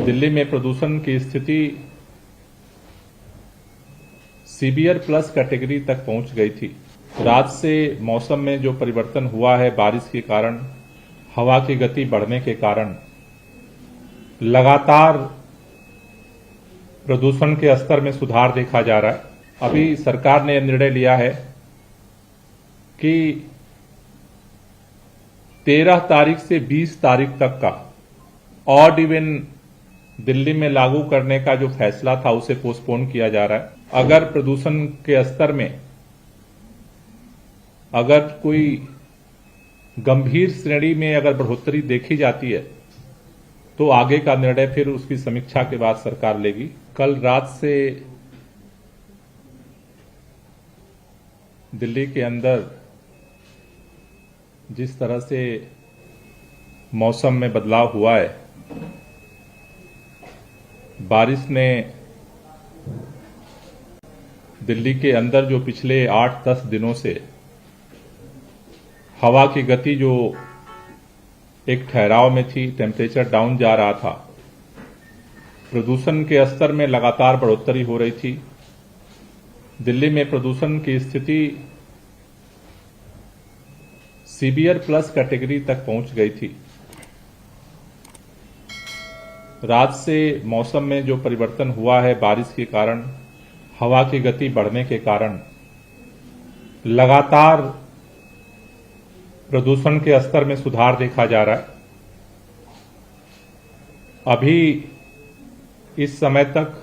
दिल्ली में प्रदूषण की स्थिति सीवियर प्लस कैटेगरी तक पहुंच गई थी। रात से मौसम में जो परिवर्तन हुआ है बारिश के कारण, हवा की गति बढ़ने के कारण लगातार प्रदूषण के स्तर में सुधार देखा जा रहा है। अभी सरकार ने निर्णय लिया है कि 13 तारीख से 20 तारीख तक का ऑड इवन दिल्ली में लागू करने का जो फैसला था उसे पोस्टपोन किया जा रहा है। अगर प्रदूषण के स्तर में अगर कोई गंभीर श्रेणी में अगर बढ़ोतरी देखी जाती है तो आगे का निर्णय फिर उसकी समीक्षा के बाद सरकार लेगी। कल रात से दिल्ली के अंदर जिस तरह से मौसम में बदलाव हुआ है, बारिश ने दिल्ली के अंदर जो पिछले 8-10 दिनों से हवा की गति जो एक ठहराव में थी, टेम्परेचर डाउन जा रहा था, प्रदूषण के स्तर में लगातार बढ़ोतरी हो रही थी। दिल्ली में प्रदूषण की स्थिति सीवियर प्लस कैटेगरी तक पहुंच गई थी। रात से मौसम में जो परिवर्तन हुआ है बारिश के कारण, हवा की गति बढ़ने के कारण लगातार प्रदूषण के स्तर में सुधार देखा जा रहा है। अभी इस समय तक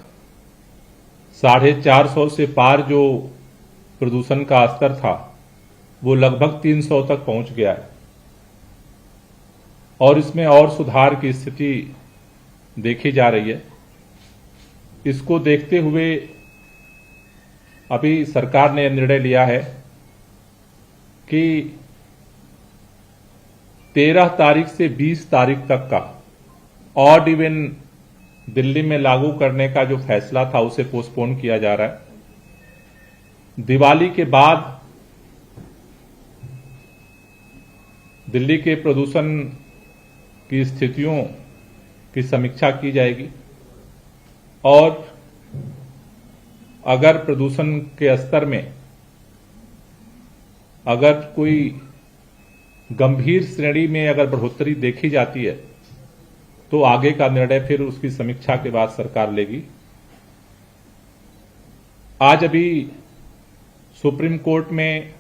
450 से पार जो प्रदूषण का स्तर था वो लगभग 300 तक पहुंच गया है और इसमें और सुधार की स्थिति देखी जा रही है। इसको देखते हुए अभी सरकार ने निर्णय लिया है कि 13 तारीख से 20 तारीख तक का ऑड इवन दिल्ली में लागू करने का जो फैसला था उसे पोस्टपोन किया जा रहा है। दिवाली के बाद दिल्ली के प्रदूषण की स्थितियों की समीक्षा की जाएगी और अगर प्रदूषण के स्तर में अगर कोई गंभीर श्रेणी में अगर बढ़ोतरी देखी जाती है तो आगे का निर्णय फिर उसकी समीक्षा के बाद सरकार लेगी। आज अभी सुप्रीम कोर्ट में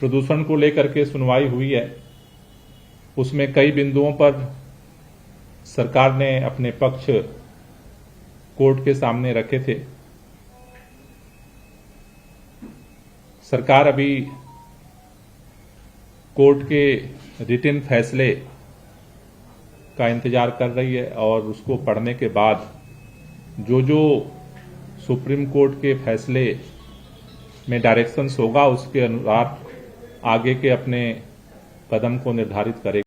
प्रदूषण को लेकर के सुनवाई हुई है। उसमें कई बिंदुओं पर सरकार ने अपने पक्ष कोर्ट के सामने रखे थे। सरकार अभी कोर्ट के रिटन फैसले का इंतजार कर रही है और उसको पढ़ने के बाद जो जो सुप्रीम कोर्ट के फैसले में डायरेक्शंस होगा उसके अनुसार आगे के अपने कदम को निर्धारित करेगी।